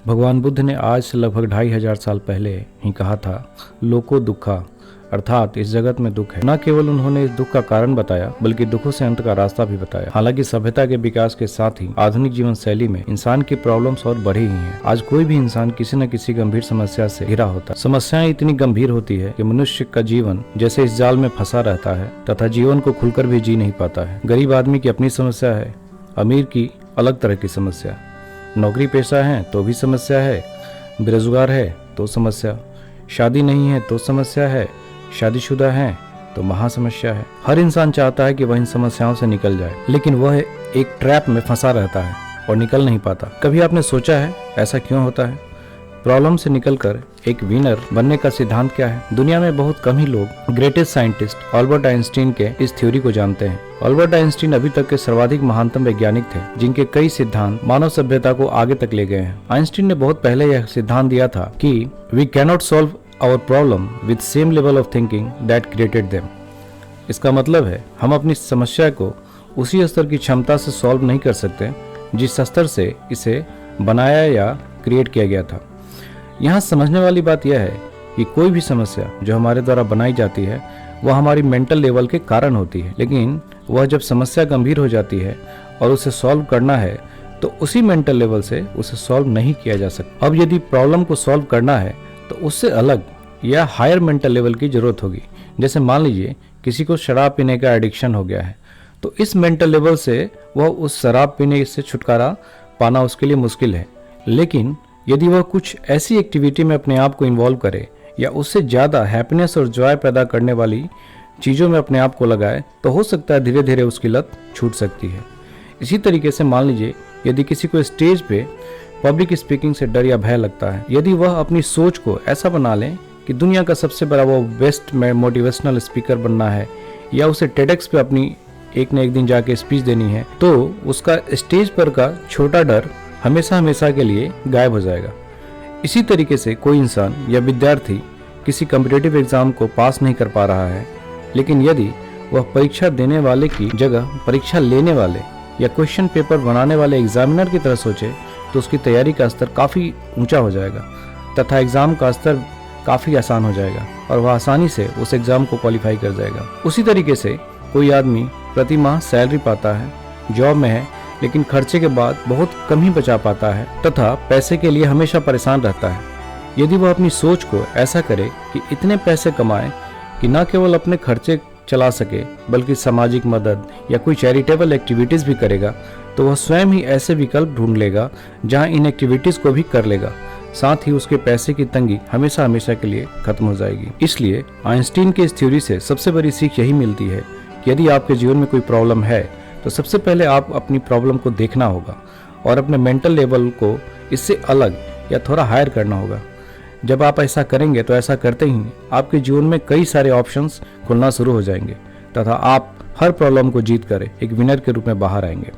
भगवान बुद्ध ने आज से लगभग 2500 साल पहले ही कहा था, लोको दुखा, अर्थात इस जगत में दुख है। न केवल उन्होंने इस दुख का कारण बताया बल्कि दुखों से अंत का रास्ता भी बताया। हालांकि सभ्यता के विकास के साथ ही आधुनिक जीवन शैली में इंसान की प्रॉब्लम्स और बढ़ी ही हैं। आज कोई भी इंसान किसी न किसी गंभीर समस्या से घिरा होता है। समस्याएं इतनी गंभीर होती है कि मनुष्य का जीवन जैसे इस जाल में फंसा रहता है तथा जीवन को खुलकर भी जी नहीं पाता है। गरीब आदमी की अपनी समस्या है, अमीर की अलग तरह की समस्या, नौकरी पेशा है तो भी समस्या है, बेरोजगार है तो समस्या, शादी नहीं है तो समस्या है, शादीशुदा है तो महा समस्या है। हर इंसान चाहता है कि वह इन समस्याओं से निकल जाए, लेकिन वह एक ट्रैप में फंसा रहता है और निकल नहीं पाता। कभी आपने सोचा है ऐसा क्यों होता है? प्रॉब्लम से निकलकर एक विनर बनने का सिद्धांत क्या है? दुनिया में बहुत कम ही लोग ग्रेटेस्ट साइंटिस्ट अल्बर्ट आइंस्टीन के इस थ्योरी को जानते हैं। अल्बर्ट आइंस्टीन अभी तक के सर्वाधिक महानतम वैज्ञानिक थे, जिनके कई सिद्धांत मानव सभ्यता को आगे तक ले गए हैं। आइंस्टीन ने बहुत पहले यह सिद्धांत दिया था कि we cannot solve our problem with same level of thinking that created them. इसका मतलब है हम अपनी समस्या को उसी स्तर की क्षमता से सॉल्व नहीं कर सकते जिस स्तर से इसे बनाया या क्रिएट किया गया था। यहाँ समझने वाली बात यह है कि कोई भी समस्या जो हमारे द्वारा बनाई जाती है वह हमारी मेंटल लेवल के कारण होती है, लेकिन वह जब समस्या गंभीर हो जाती है और उसे सॉल्व करना है तो उसी मेंटल लेवल से उसे सॉल्व नहीं किया जा सकता। अब यदि प्रॉब्लम को सॉल्व करना है तो उससे अलग या हायर मेंटल लेवल की जरूरत होगी। जैसे मान लीजिए किसी को शराब पीने का एडिक्शन हो गया है, तो इस मेंटल लेवल से वह उस शराब पीने से छुटकारा पाना उसके लिए मुश्किल है। लेकिन यदि वह कुछ ऐसी एक्टिविटी में अपने आप को इन्वॉल्व करे या उससे ज़्यादा हैप्पीनेस और जॉय पैदा करने वाली चीज़ों में अपने आप को लगाए तो हो सकता है धीरे धीरे उसकी लत छूट सकती है। इसी तरीके से मान लीजिए यदि किसी को स्टेज पे पब्लिक स्पीकिंग से डर या भय लगता है, यदि वह अपनी सोच को ऐसा बना ले कि दुनिया का सबसे बड़ा वो बेस्ट मोटिवेशनल स्पीकर बनना है या उसे टेडेक्स पे अपनी एक न एक दिन जाके स्पीच देनी है, तो उसका स्टेज पर का छोटा डर हमेशा हमेशा के लिए गायब हो जाएगा। इसी तरीके से कोई इंसान या विद्यार्थी किसी कॉम्पिटिटिव एग्जाम को पास नहीं कर पा रहा है, लेकिन यदि वह परीक्षा देने वाले की जगह परीक्षा लेने वाले या क्वेश्चन पेपर बनाने वाले एग्जामिनर की तरह सोचे तो उसकी तैयारी का स्तर काफ़ी ऊंचा हो जाएगा तथा एग्ज़ाम का स्तर काफ़ी आसान हो जाएगा और वह आसानी से उस एग्ज़ाम को क्वालिफाई कर जाएगा। उसी तरीके से कोई आदमी प्रति माह सैलरी पाता है, जॉब में है, लेकिन खर्चे के बाद बहुत कम ही बचा पाता है तथा पैसे के लिए हमेशा परेशान रहता है। यदि वह अपनी सोच को ऐसा करे कि इतने पैसे कमाए कि न केवल अपने खर्चे चला सके बल्कि सामाजिक मदद या कोई चैरिटेबल एक्टिविटीज़ भी करेगा, तो वह स्वयं ही ऐसे विकल्प ढूंढ लेगा जहां इन एक्टिविटीज़ को भी कर लेगा। साथ ही उसके पैसे की तंगी हमेशा हमेशा के लिए खत्म हो जाएगी। इसलिए आइंस्टीन के इस थ्योरी से सबसे बड़ी सीख यही मिलती है कि यदि आपके जीवन में कोई प्रॉब्लम है तो सबसे पहले आप अपनी प्रॉब्लम को देखना होगा और अपने मेंटल लेवल को इससे अलग या थोड़ा हायर करना होगा। जब आप ऐसा करेंगे तो ऐसा करते ही आपके जीवन में कई सारे ऑप्शंस खुलना शुरू हो जाएंगे तथा आप हर प्रॉब्लम को जीत कर एक विनर के रूप में बाहर आएंगे।